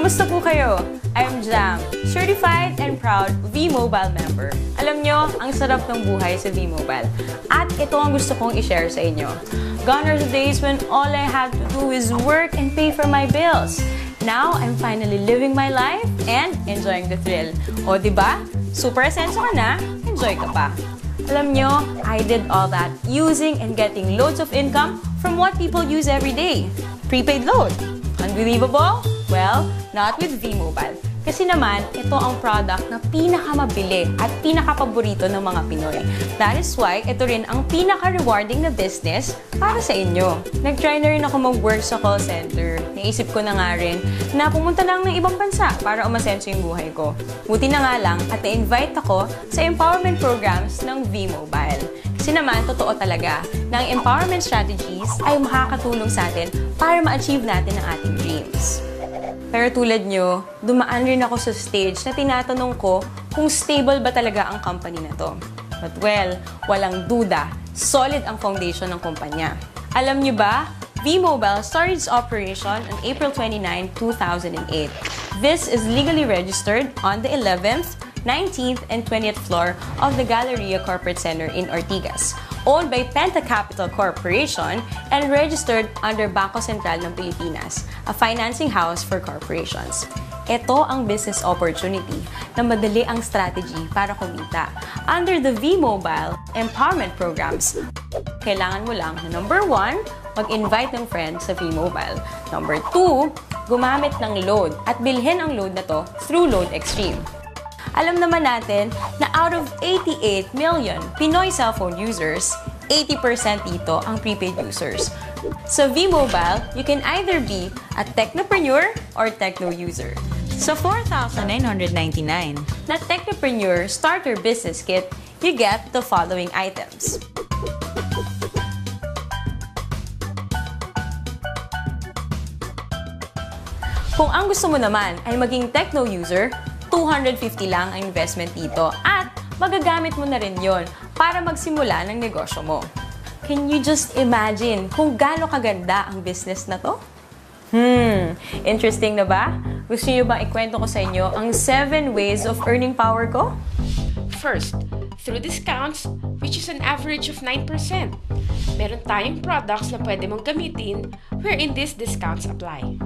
Kamusta po kayo? I'm Jam, certified and proud V-Mobile member. Alam nyo, ang sarap ng buhay sa V-Mobile. At ito ang gusto kong i-share sa inyo. Gone are the days when all I had to do is work and pay for my bills. Now, I'm finally living my life and enjoying the thrill. O, diba? Super asenso ka na, enjoy ka pa. Alam nyo, I did all that using and getting loads of income from what people use every day. Prepaid load. Unbelievable? Well, not with V-Mobile. Kasi naman, ito ang product na pinakamabili at pinakapaborito ng mga Pinoy. That is why, ito rin ang pinaka-rewarding na business para sa inyo. Nag-try na rin ako mag-work sa call center. Naisip ko na nga rin na pumunta lang ng ibang bansa para umasenso yung buhay ko. Buti na nga lang at na-invite ako sa empowerment programs ng V-Mobile. Kasi naman, totoo talaga na ang empowerment strategies ay makakatulong sa atin para ma-achieve natin ang ating dreams. Pero tulad nyo, dumaan rin ako sa stage na tinatanong ko kung stable ba talaga ang company na to. But well, walang duda, solid ang foundation ng kumpanya. Alam nyo ba, V-Mobile started its operation on April 29, 2008. This is legally registered on the 11th, 19th, and 20th floor of the Galleria Corporate Center in Ortigas, owned by Penta Capital Corporation and registered under Bangko Sentral ng Pilipinas, a financing house for corporations. Ito ang business opportunity na madali ang strategy para kumita. Under the V-Mobile Empowerment Programs, kailangan mo lang na number 1, mag-invite ng friends sa V-Mobile. Number 2, gumamit ng load at bilhin ang load na to through Load Extreme. Alam naman natin na out of 88 million Pinoy cellphone users, 80% dito ang prepaid users. Sa V-Mobile, you can either be a technopreneur or techno user. Sa 4,999 na Technopreneur Starter Business Kit, you get the following items. Kung ang gusto mo naman ay maging techno user, 250 lang ang investment dito at magagamit mo na rin yon para magsimula ng negosyo mo. Can you just imagine kung gaano kaganda ang business na to? Interesting na ba? Gusto niyo bang ikwento ko sa inyo ang 7 ways of earning power ko? First, through discounts, which is an average of 9%. Meron tayong products na pwede mong gamitin wherein these discounts apply.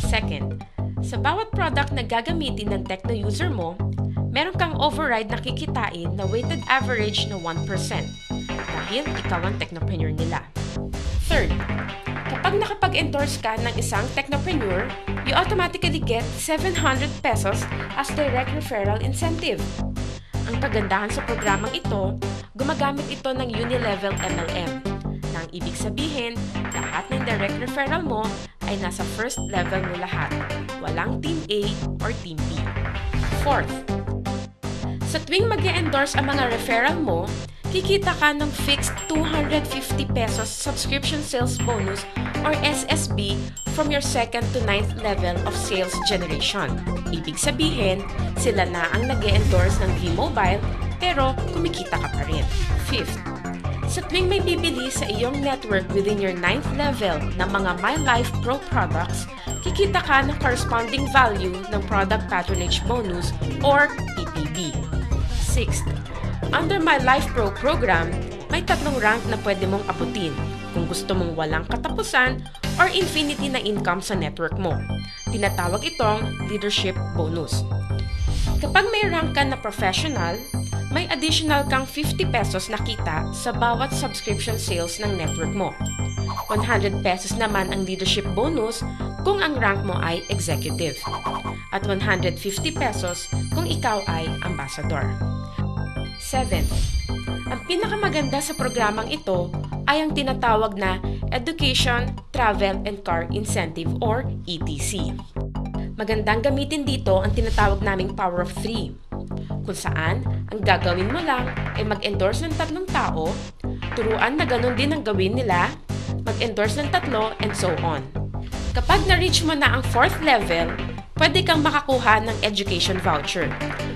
Second, sa bawat product na gagamitin ng techno user mo, meron kang override na kikitain na weighted average na 1% dahil ikaw ang technopreneur nila. Third, kapag nakapag-endorse ka ng isang technopreneur, you automatically get 700 pesos as direct referral incentive. Ang kagandahan sa programang ito, gumagamit ito ng Unilevel MLM. Nang ibig sabihin, lahat ng direct referral mo ay nasa first level mo lahat. Walang Team A or Team B. Fourth, sa tuwing mag-e-endorse ang mga referral mo, kikita ka ng fixed 250 pesos subscription sales bonus or SSB from your 2nd to 9th level of sales generation. Ibig sabihin, sila na ang nag-e-endorse ng V-Mobile pero kumikita ka pa rin. Fifth, sa tuwing may bibili sa iyong network within your 9th level ng mga My Life Pro products, kikita ka ng corresponding value ng Product Patronage Bonus or PPB. Sixth, under My Life Pro program, may 3 rank na pwede mong abutin kung gusto mong walang katapusan or infinity na income sa network mo. Tinatawag itong Leadership Bonus. Kapag may rank ka na professional, may additional kang 50 pesos na kita sa bawat subscription sales ng network mo. 100 pesos naman ang leadership bonus kung ang rank mo ay executive. At 150 pesos kung ikaw ay ambassador. 7. Ang pinakamaganda sa programang ito ay ang tinatawag na Education, Travel, and Car Incentive or ETC. Magandang gamitin dito ang tinatawag naming Power of 3. Kung saan, ang gagawin mo lang ay mag-endorse ng 3 tao, turuan na ganun din ang gawin nila, mag-endorse ng 3, and so on. Kapag na-reach mo na ang 4th level, pwede kang makakuha ng education voucher,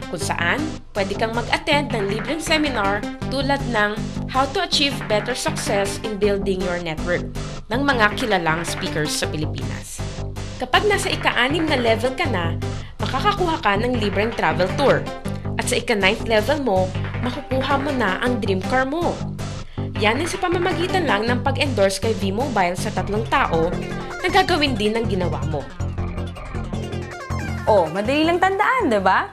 kung saan pwede kang mag-attend ng libreng seminar tulad ng How to Achieve Better Success in Building Your Network ng mga kilalang speakers sa Pilipinas. Kapag nasa ika-6 na level ka na, makakakuha ka ng libreng travel tour. At sa ika-9th level mo, makukuha mo na ang dream car mo. Yan ay sa pamamagitan lang ng pag-endorse kay V-Mobile sa 3 tao na gagawin din ng ginawa mo. Oh, madali lang tandaan, di ba?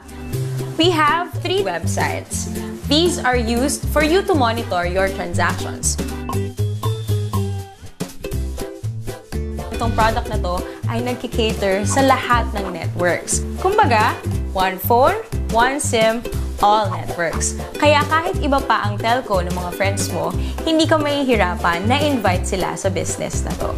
We have 3 websites. These are used for you to monitor your transactions. Itong product na to ay nagkikater sa lahat ng networks. Kumbaga, one phone, one SIM, all networks. Kaya kahit iba pa ang telco ng mga friends mo, hindi ka mahihirapan na invite sila sa business na to.